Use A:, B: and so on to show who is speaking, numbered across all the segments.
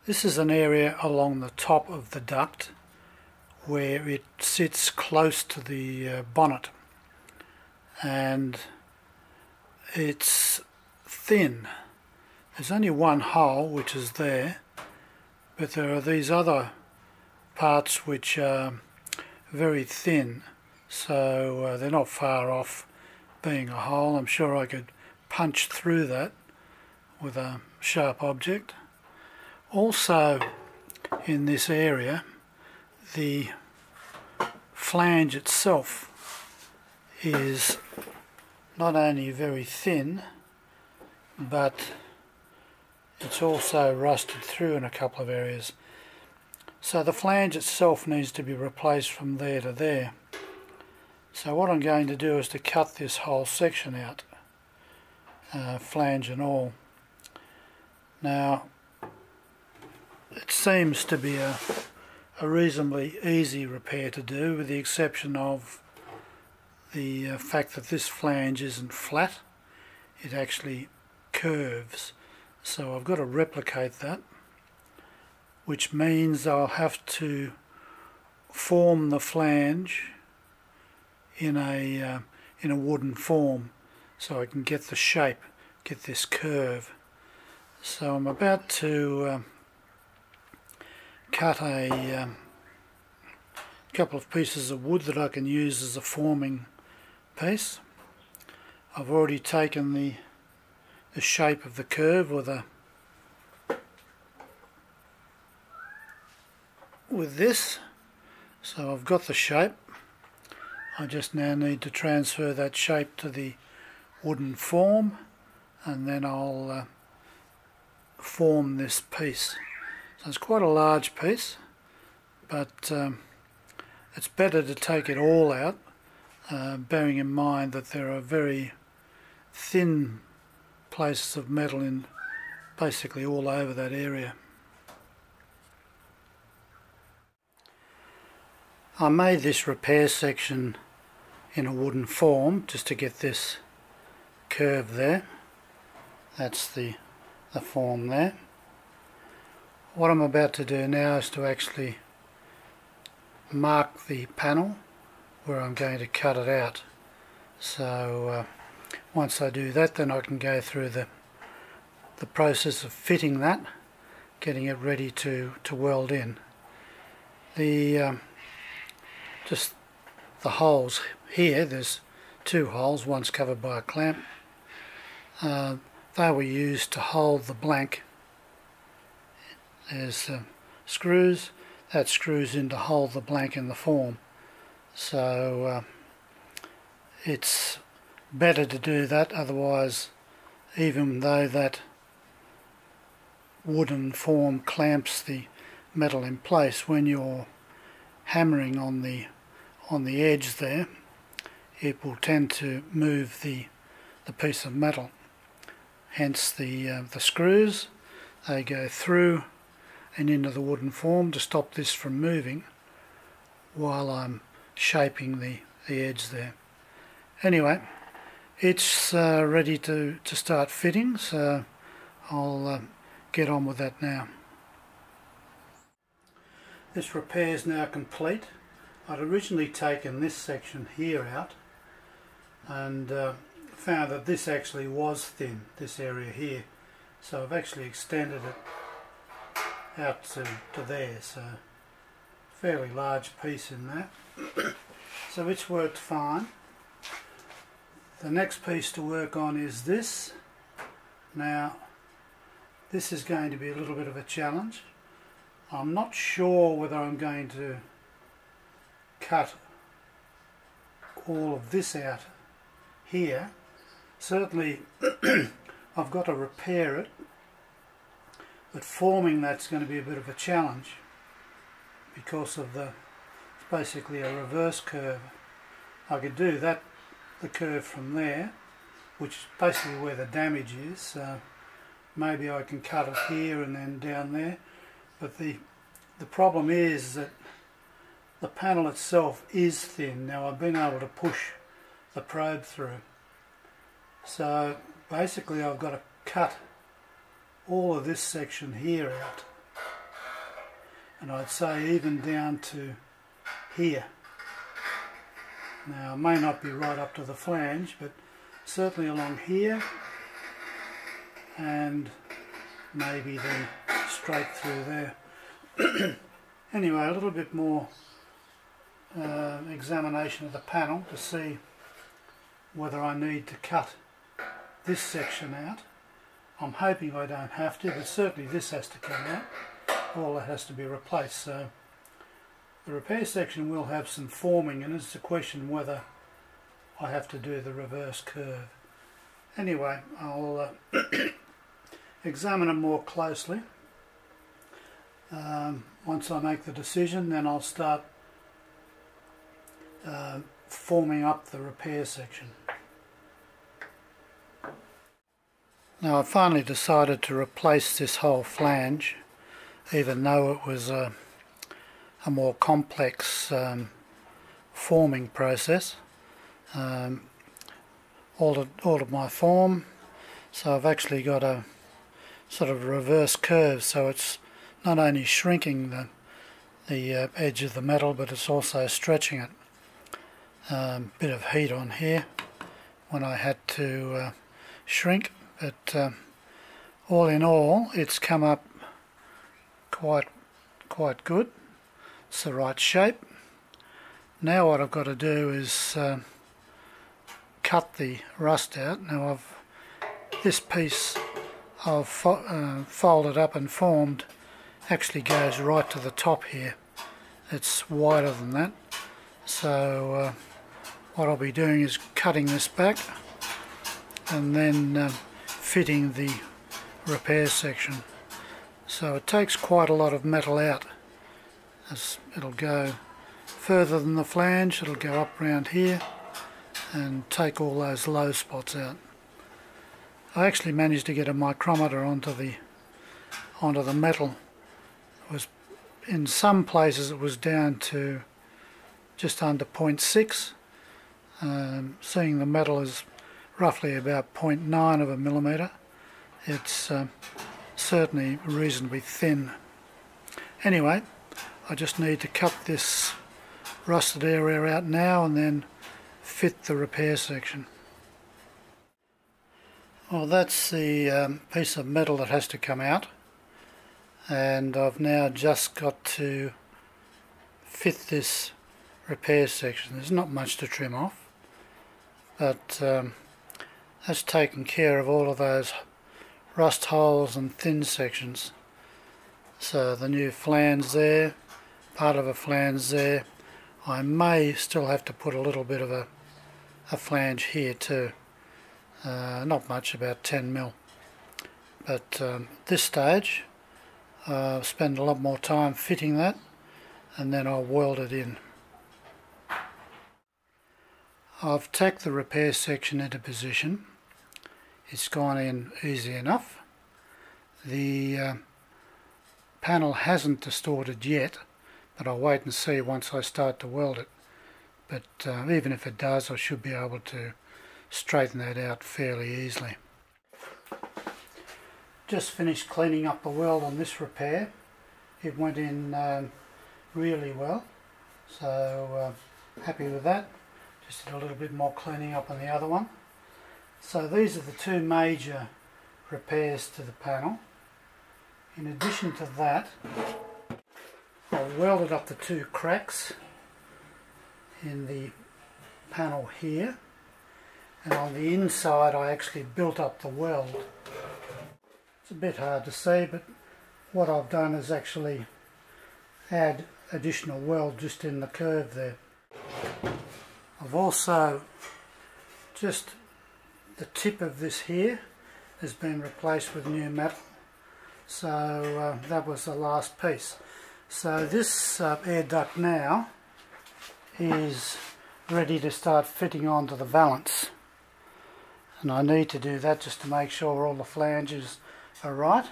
A: This is an area along the top of the duct where it sits close to the bonnet, and it's thin. There's only one hole which is there, but there are these other parts which are very thin, so they're not far off being a hole. I'm sure I could punch through that with a sharp object. Also in this area, the flange itself is not only very thin, but it's also rusted through in a couple of areas. So the flange itself needs to be replaced from there to there. So what I'm going to do is to cut this whole section out, flange and all. Now, it seems to be a reasonably easy repair to do, with the exception of the fact that this flange isn't flat, it actually curves. So I've got to replicate that, which means I'll have to form the flange in a wooden form so I can get the shape, get this curve. So I'm about to cut a couple of pieces of wood that I can use as a forming piece. I've already taken the shape of the curve with this, so I've got the shape. I just now need to transfer that shape to the wooden form, and then I'll form this piece. So it's quite a large piece, but it's better to take it all out, bearing in mind that there are very thin places of metal in basically all over that area. I made this repair section in a wooden form just to get this curve there. That's the form there. What I'm about to do now is to actually mark the panel where I'm going to cut it out. So once I do that, then I can go through the process of fitting that, getting it ready to weld in. Just the holes here, there's two holes, one's covered by a clamp. They were used to hold the blank. There's screws, that screws in to hold the blank in the form. So it's better to do that, otherwise, even though that wooden form clamps the metal in place, when you're hammering on the edge there, it will tend to move the piece of metal. Hence the screws, they go through and into the wooden form to stop this from moving while I'm shaping the edge there. Anyway, it's ready to start fitting, so I'll get on with that now. This repair is now complete. I'd originally taken this section here out and found that this actually was thin, this area here, so I've actually extended it out to there, so fairly large piece in that. So it's worked fine. The next piece to work on is this. Now this is going to be a little bit of a challenge. I'm not sure whether I'm going to cut all of this out here. Certainly I've got to repair it, but forming that's going to be a bit of a challenge because of it's basically a reverse curve. I could do that, the curve from there, which is basically where the damage is, so maybe I can cut it here and then down there. But the problem is that the panel itself is thin. Now I've been able to push the probe through. So basically I've got to cut all of this section here out and I'd say even down to here. Now, it may not be right up to the flange, but certainly along here, and maybe then straight through there. Anyway, a little bit more examination of the panel to see whether I need to cut this section out. I'm hoping I don't have to, but certainly this has to come out. All that has to be replaced. So the repair section will have some forming, and it's a question whether I have to do the reverse curve. Anyway, I'll examine them more closely. Once I make the decision, then I'll start forming up the repair section. Now, I finally decided to replace this whole flange, even though it was a more complex forming process. Altered my form, so I've actually got a sort of reverse curve, so it's not only shrinking the edge of the metal, but it's also stretching it. Bit of heat on here when I had to shrink, but all in all it's come up quite good. It's the right shape. Now what I've got to do is cut the rust out. Now this piece I've folded up and formed actually goes right to the top here. It's wider than that, so what I'll be doing is cutting this back and then fitting the repair section. So it takes quite a lot of metal out, as it'll go further than the flange. It'll go up round here and take all those low spots out. I actually managed to get a micrometer onto the metal. It was, in some places it was down to just under 0.6. Seeing the metal is roughly about 0.9 of a millimetre, it's certainly reasonably thin. Anyway, I just need to cut this rusted area out now and then fit the repair section. Well, that's the piece of metal that has to come out, and I've now just got to fit this repair section. There's not much to trim off, but that's taken care of all of those rust holes and thin sections. So the new flange there, part of a flange there. I may still have to put a little bit of a flange here too. Not much, about 10 mil. But this stage I'll spend a lot more time fitting that, and then I'll weld it in. I've tacked the repair section into position. It's gone in easy enough. The panel hasn't distorted yet, but I'll wait and see once I start to weld it. But even if it does, I should be able to straighten that out fairly easily. Just finished cleaning up the weld on this repair. It went in really well, so happy with that. Just did a little bit more cleaning up on the other one. So these are the two major repairs to the panel. In addition to that, I welded up the two cracks in the panel here, and on the inside I actually built up the weld. It's a bit hard to see, but what I've done is actually add additional weld just in the curve there. I've also just, the tip of this here has been replaced with new metal, so that was the last piece. So this air duct now is ready to start fitting onto the valance, and I need to do that just to make sure all the flanges are right,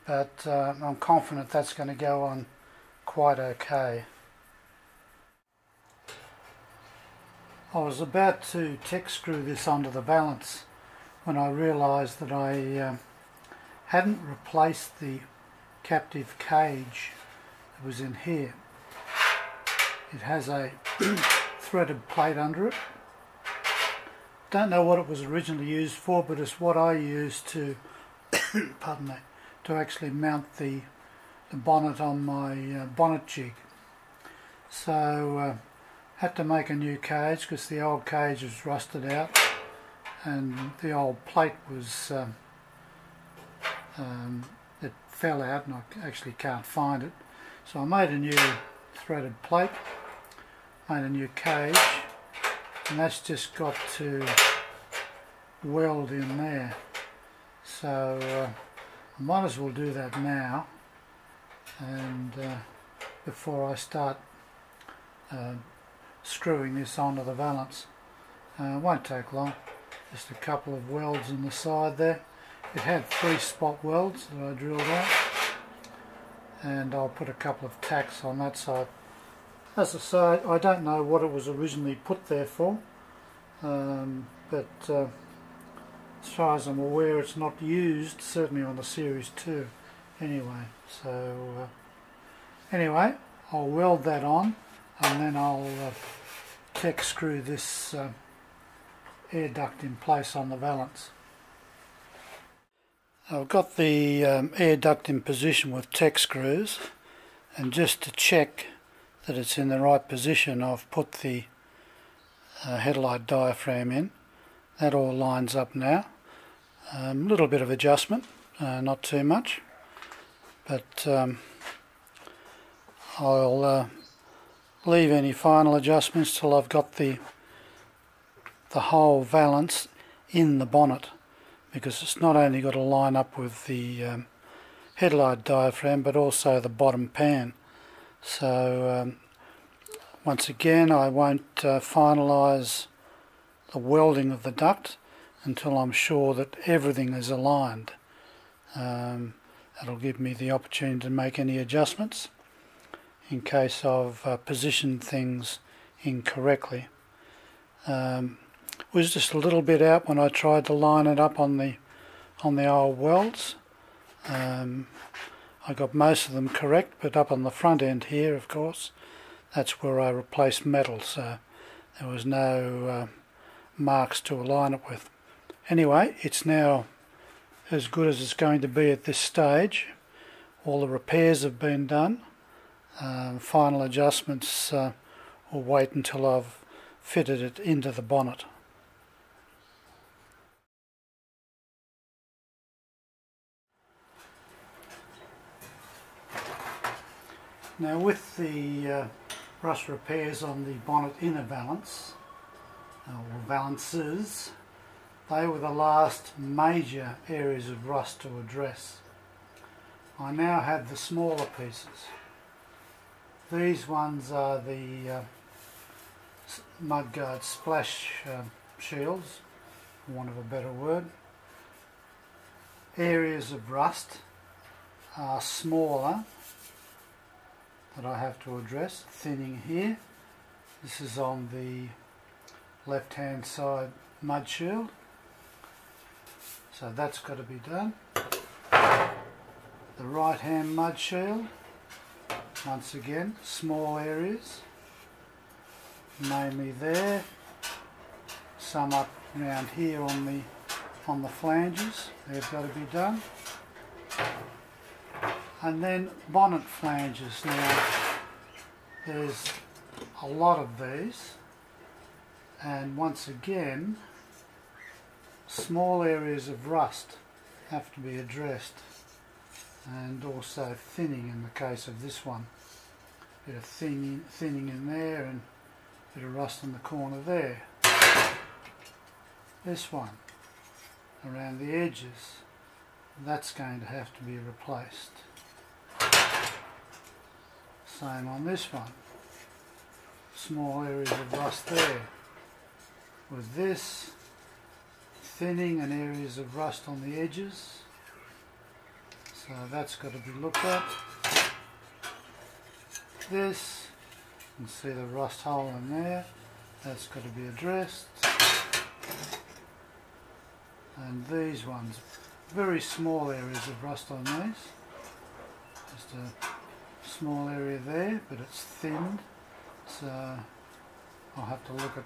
A: but I'm confident that's going to go on quite okay. I was about to tech screw this onto the valance when I realised that I hadn't replaced the captive cage It was in here. It has a threaded plate under it. Don't know what it was originally used for, but it's what I used to pardon me, to actually mount the bonnet on my bonnet jig. So had to make a new cage because the old cage was rusted out and the old plate was it fell out and I actually can't find it. So I made a new threaded plate, made a new cage, and that's just got to weld in there. So I might as well do that now, and before I start screwing this onto the valance. It won't take long, just a couple of welds in the side there. It had 3 spot welds that I drilled out, and I'll put a couple of tacks on that side. As I say, I don't know what it was originally put there for, but as far as I'm aware it's not used, certainly on the Series 2 anyway. So anyway, I'll weld that on and then I'll tech screw this air duct in place on the valance. I've got the air duct in position with tech screws, and just to check that it's in the right position I've put the headlight diaphragm in. That all lines up now. A little bit of adjustment, not too much, but I'll leave any final adjustments till I've got the whole valance in the bonnet, because it's not only got to line up with the headlight diaphragm but also the bottom pan. So once again, I won't finalise the welding of the duct until I'm sure that everything is aligned. That'll give me the opportunity to make any adjustments in case I've positioned things incorrectly. It was just a little bit out when I tried to line it up on the old welds. I got most of them correct, but up on the front end here, of course, that's where I replaced metal, so there was no marks to align it with. Anyway, it's now as good as it's going to be at this stage. All the repairs have been done. Final adjustments will wait until I've fitted it into the bonnet. Now, with the rust repairs on the bonnet inner valance, or valances, they were the last major areas of rust to address. I now have the smaller pieces. These ones are the mudguard splash shields, for want of a better word. Areas of rust are smaller that I have to address. Thinning here. This is on the left hand side mud shield, so that's got to be done. The right hand mud shield, once again small areas, mainly there, some up around here on the flanges, they've got to be done. And then bonnet flanges. Now there's a lot of these, and once again small areas of rust have to be addressed, and also thinning in the case of this one. A bit of thinning in there and a bit of rust in the corner there. This one around the edges, that's going to have to be replaced. Same on this one. Small areas of rust there. With this, thinning and areas of rust on the edges. So that's got to be looked at. This, you can see the rust hole in there. That's got to be addressed. And these ones, very small areas of rust on these. Just a small area there, but it's thinned, so I'll have to look at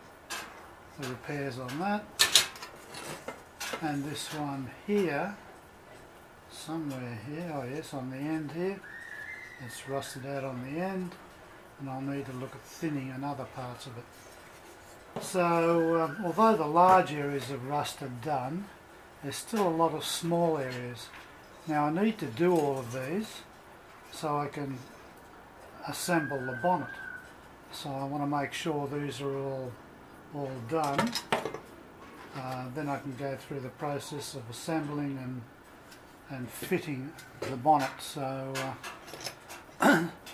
A: the repairs on that. And this one here, somewhere here, oh yes, on the end here, it's rusted out on the end, and I'll need to look at thinning in other parts of it. So although the large areas of rust are done, there's still a lot of small areas. Now I need to do all of these so I can assemble the bonnet. So I want to make sure these are all done. Then I can go through the process of assembling and fitting the bonnet. So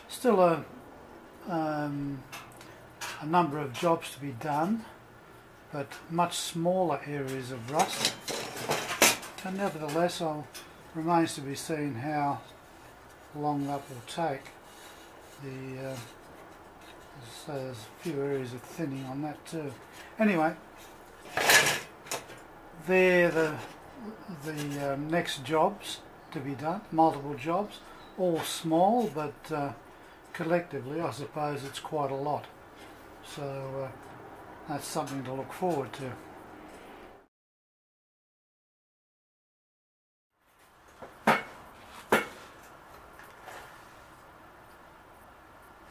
A: still a number of jobs to be done, but much smaller areas of rust. And nevertheless, remains to be seen how long that will take. So there's a few areas of thinning on that too. Anyway, they're the next jobs to be done, multiple jobs, all small, but collectively I suppose it's quite a lot. So that's something to look forward to.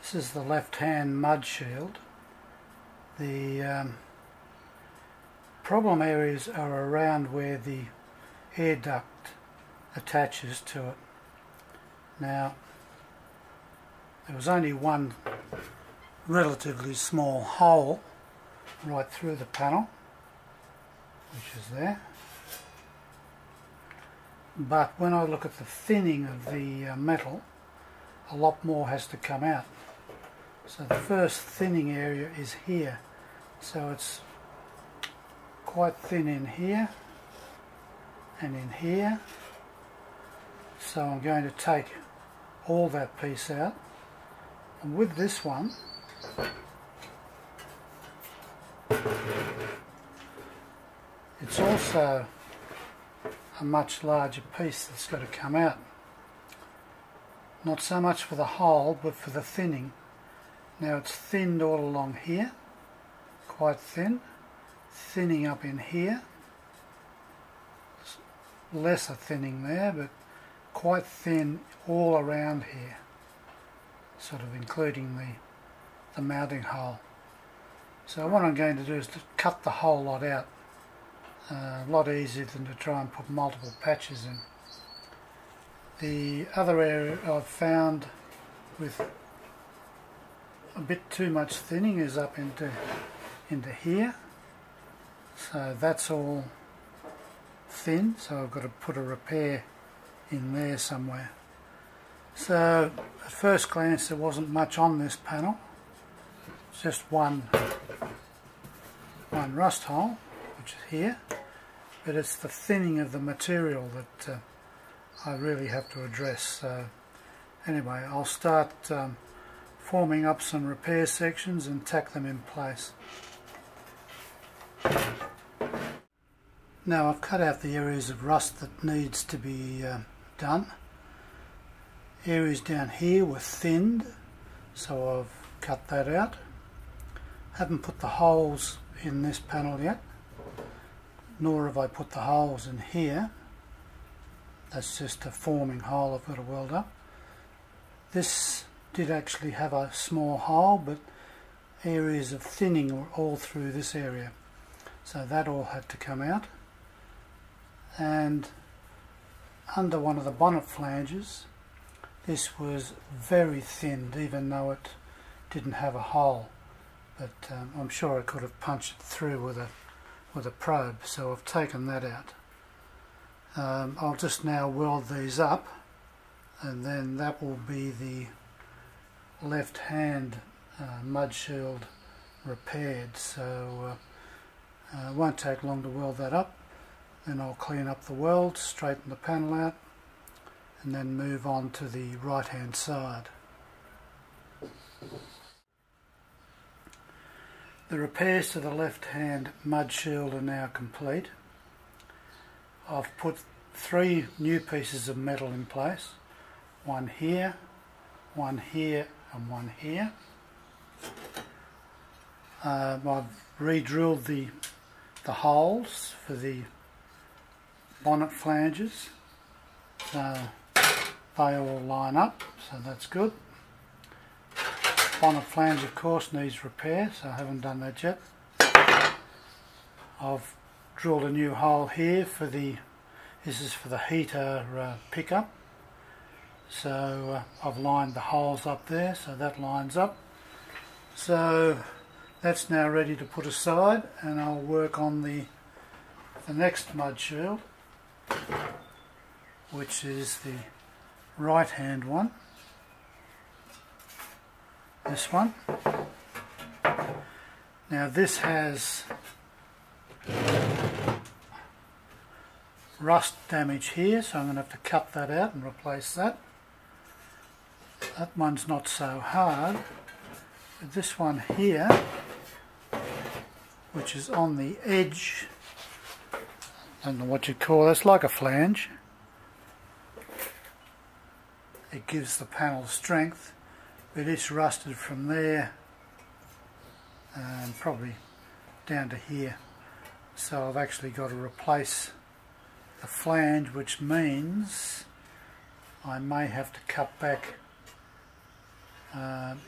A: This is the left-hand mud shield. The problem areas are around where the air duct attaches to it. Now, there was only one relatively small hole right through the panel, which is there. But when I look at the thinning of the metal, a lot more has to come out. So the first thinning area is here, so it's quite thin in here and in here. So I'm going to take all that piece out, and with this one it's also a much larger piece that's got to come out. Not so much for the hole, but for the thinning. Now it's thinned all along here, quite thin, thinning up in here, lesser thinning there, but quite thin all around here, sort of including the mounting hole. So what I'm going to do is to cut the whole lot out, a lot easier than to try and put multiple patches in. The other area I've found with a bit too much thinning is up into here, so that's all thin, so I've got to put a repair in there somewhere. So at first glance there wasn't much on this panel, it's just one rust hole, which is here, but it's the thinning of the material that I really have to address. So anyway, I'll start forming up some repair sections and tack them in place. Now I've cut out the areas of rust that needs to be done. Areas down here were thinned, so I've cut that out. Haven't put the holes in this panel yet, nor have I put the holes in here. That's just a forming hole I've got to weld up. This did actually have a small hole, but areas of thinning were all through this area, so that all had to come out. And under one of the bonnet flanges, this was very thinned, even though it didn't have a hole, but I'm sure I could have punched it through with a probe, so I've taken that out. I'll just now weld these up, and then that will be the left hand mud shield repaired. So it won't take long to weld that up. Then I'll clean up the weld, straighten the panel out, and then move on to the right hand side. The repairs to the left hand mud shield are now complete. I've put 3 new pieces of metal in place, one here, one here and one here. I've re-drilled the holes for the bonnet flanges, so they all line up, so that's good. Bonnet flange of course needs repair, so I haven't done that yet. I've drilled a new hole here for this is for the heater pickup, so I've lined the holes up there, so that lines up. So that's now ready to put aside, and I'll work on the next mud shield, which is the right hand one, this one. Now this has rust damage here, so I'm going to have to cut that out and replace that. That one's not so hard, but this one here, which is on the edge, I don't know what you call it, it's like a flange. It gives the panel strength, but it's rusted from there and probably down to here. So I've actually got to replace the flange, which means I may have to cut back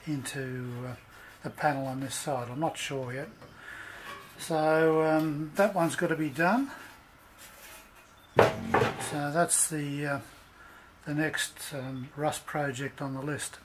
A: into the panel on this side. I'm not sure yet. So that one's got to be done. So that's the next rust project on the list.